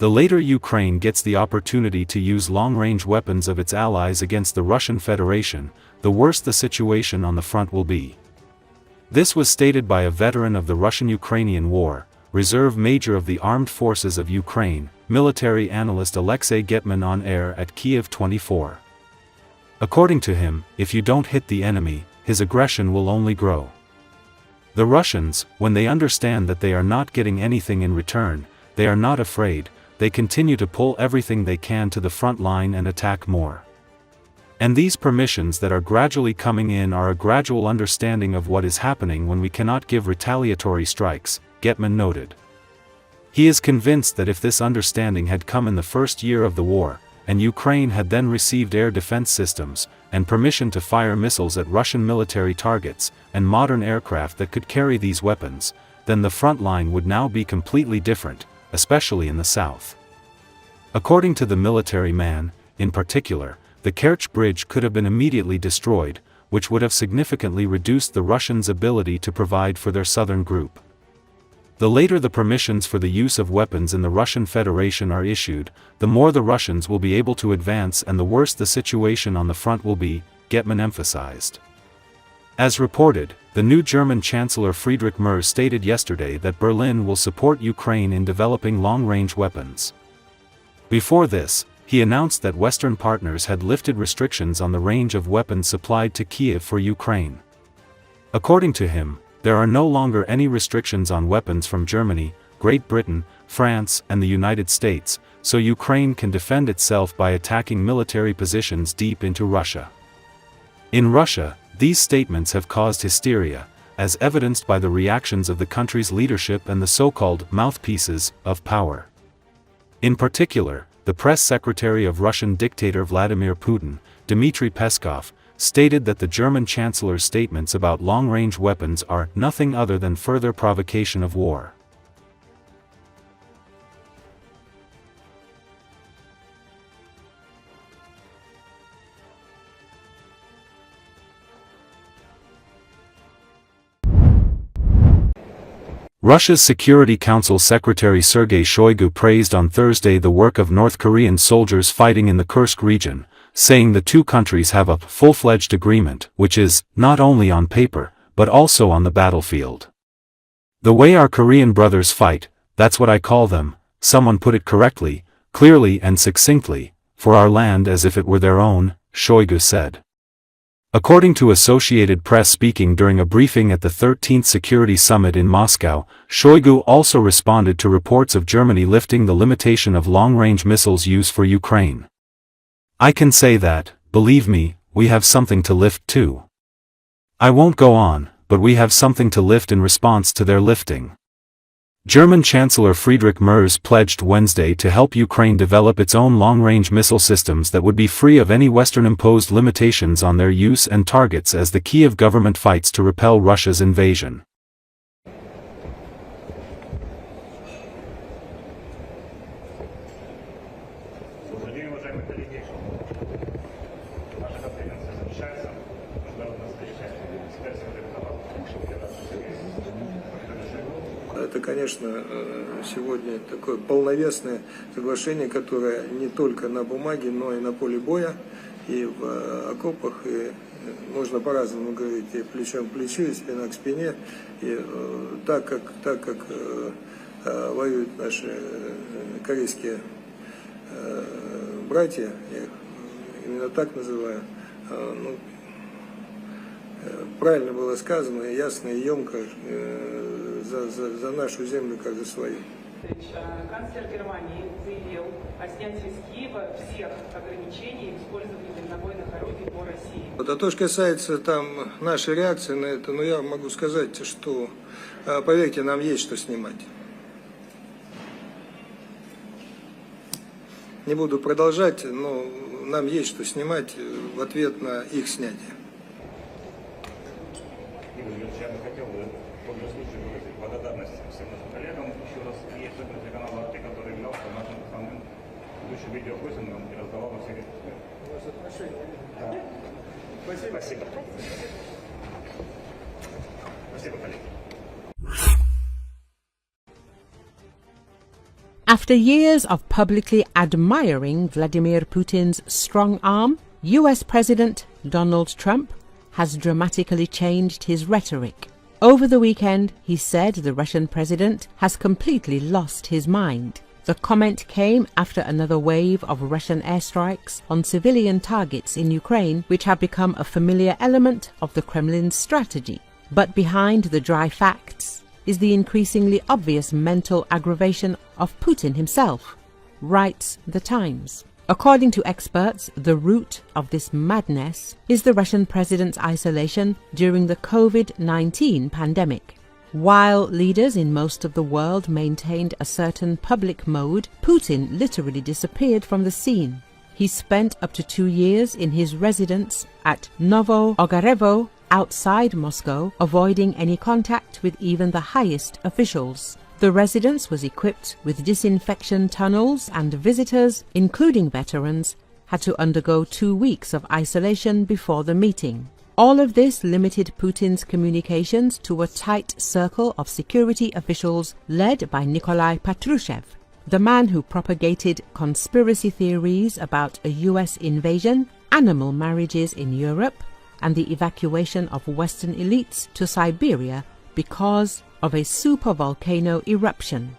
The later Ukraine gets the opportunity to use long-range weapons of its allies against the Russian Federation, the worse the situation on the front will be. This was stated by a veteran of the Russian-Ukrainian War, Reserve Major of the Armed Forces of Ukraine, military analyst Alexey Getman on air at Kiev 24. According to him, if you don't hit the enemy, his aggression will only grow. The Russians, when they understand that they are not getting anything in return, they are not afraid, they continue to pull everything they can to the front line and attack more. And these permissions that are gradually coming in are a gradual understanding of what is happening when we cannot give retaliatory strikes, Getman noted. He is convinced that if this understanding had come in the first year of the war, and Ukraine had then received air defense systems, and permission to fire missiles at Russian military targets, and modern aircraft that could carry these weapons, then the front line would now be completely different, especially in the south. According to the military man, in particular, the Kerch Bridge could have been immediately destroyed, which would have significantly reduced the Russians' ability to provide for their southern group. The later the permissions for the use of weapons in the Russian Federation are issued, the more the Russians will be able to advance and the worse the situation on the front will be, Getman emphasized. As reported, the new German Chancellor Friedrich Merz stated yesterday that Berlin will support Ukraine in developing long-range weapons. Before this, he announced that Western partners had lifted restrictions on the range of weapons supplied to Kyiv for Ukraine. According to him, there are no longer any restrictions on weapons from Germany, Great Britain, France, and the United States, so Ukraine can defend itself by attacking military positions deep into Russia. In Russia, these statements have caused hysteria, as evidenced by the reactions of the country's leadership and the so-called mouthpieces of power. In particular, the press secretary of Russian dictator Vladimir Putin, Dmitry Peskov, stated that the German Chancellor's statements about long-range weapons are nothing other than further provocation of war. Russia's Security Council Secretary Sergei Shoigu praised on Thursday the work of North Korean soldiers fighting in the Kursk region, saying the two countries have a full-fledged agreement, which is, not only on paper, but also on the battlefield. The way our Korean brothers fight, that's what I call them, someone put it correctly, clearly and succinctly, for our land as if it were their own, Shoigu said. According to Associated Press speaking during a briefing at the 13th Security Summit in Moscow, Shoigu also responded to reports of Germany lifting the limitation of long-range missiles use for Ukraine. I can say that, believe me, we have something to lift too. I won't go on, but we have something to lift in response to their lifting. German Chancellor Friedrich Merz pledged Wednesday to help Ukraine develop its own long-range missile systems that would be free of any Western-imposed limitations on their use and targets as the Kiev government fights to repel Russia's invasion. Это, конечно, сегодня такое полновесное соглашение, которое не только на бумаге, но и на поле боя, и в окопах, и можно по-разному говорить, и плечом к плечу, и спина к спине, и так как воюют наши корейские братья, я их именно так называю, правильно было сказано, ясно и емко, за нашу землю, как за свою. Канцлер Германии заявил о снятии с Киева всех ограничений использования дальнобойных орудий по России. Вот, а то, что касается там нашей реакции на это, я могу сказать, что, поверьте, нам есть что снимать. Не буду продолжать, но нам есть что снимать в ответ на их снятие. Я бы хотел в том же случае выразить благодарность всем нашим коллегам, еще раз, и особенно телеканалу «Арти», который являлся нашим основным ведущим видеохостингом и раздавал во всех этих условиях. Да. Спасибо. Спасибо, коллеги. After years of publicly admiring Vladimir Putin's strong arm, US President Donald Trump has dramatically changed his rhetoric. Over the weekend, he said the Russian president has completely lost his mind. The comment came after another wave of Russian airstrikes on civilian targets in Ukraine, which have become a familiar element of the Kremlin's strategy. But behind the dry facts is the increasingly obvious mental aggravation of Putin himself, writes The Times. According to experts, the root of this madness is the Russian president's isolation during the COVID-19 pandemic. While leaders in most of the world maintained a certain public mode, Putin literally disappeared from the scene. He spent up to 2 years in his residence at Novo-Ogarevo outside Moscow, avoiding any contact with even the highest officials. The residence was equipped with disinfection tunnels, and visitors, including veterans, had to undergo 2 weeks of isolation before the meeting. All of this limited Putin's communications to a tight circle of security officials led by Nikolai Patrushev, the man who propagated conspiracy theories about a US invasion, animal marriages in Europe, and the evacuation of Western elites to Siberia because of a supervolcano eruption.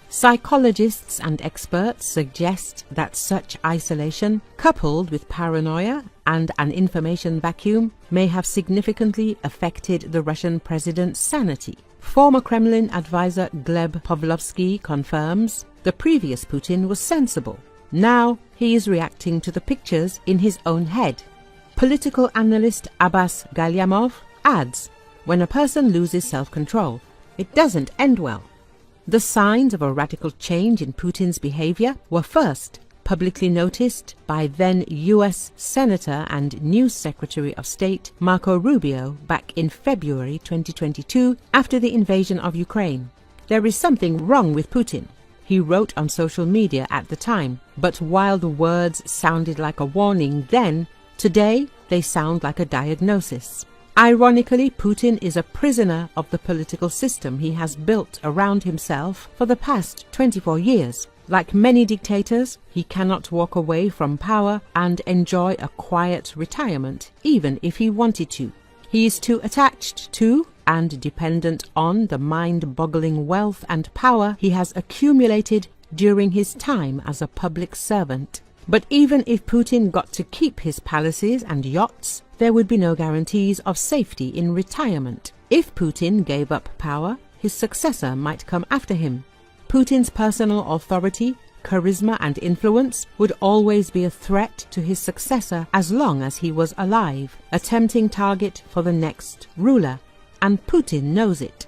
Psychologists and experts suggest that such isolation, coupled with paranoia and an information vacuum, may have significantly affected the Russian president's sanity. Former Kremlin advisor Gleb Pavlovsky confirms the previous Putin was sensible. Now he is reacting to the pictures in his own head. Political analyst Abbas Galyamov adds, when a person loses self-control, it doesn't end well. The signs of a radical change in Putin's behavior were first publicly noticed by then US Senator and new Secretary of State Marco Rubio back in February 2022 after the invasion of Ukraine. There is something wrong with Putin, he wrote on social media at the time, but while the words sounded like a warning then, today they sound like a diagnosis. Ironically, Putin is a prisoner of the political system he has built around himself for the past 24 years. Like many dictators, he cannot walk away from power and enjoy a quiet retirement, even if he wanted to. He is too attached to and dependent on the mind-boggling wealth and power he has accumulated during his time as a public servant. But even if Putin got to keep his palaces and yachts, there would be no guarantees of safety in retirement. If Putin gave up power, his successor might come after him. Putin's personal authority, charisma and influence would always be a threat to his successor as long as he was alive, a tempting target for the next ruler. And Putin knows it.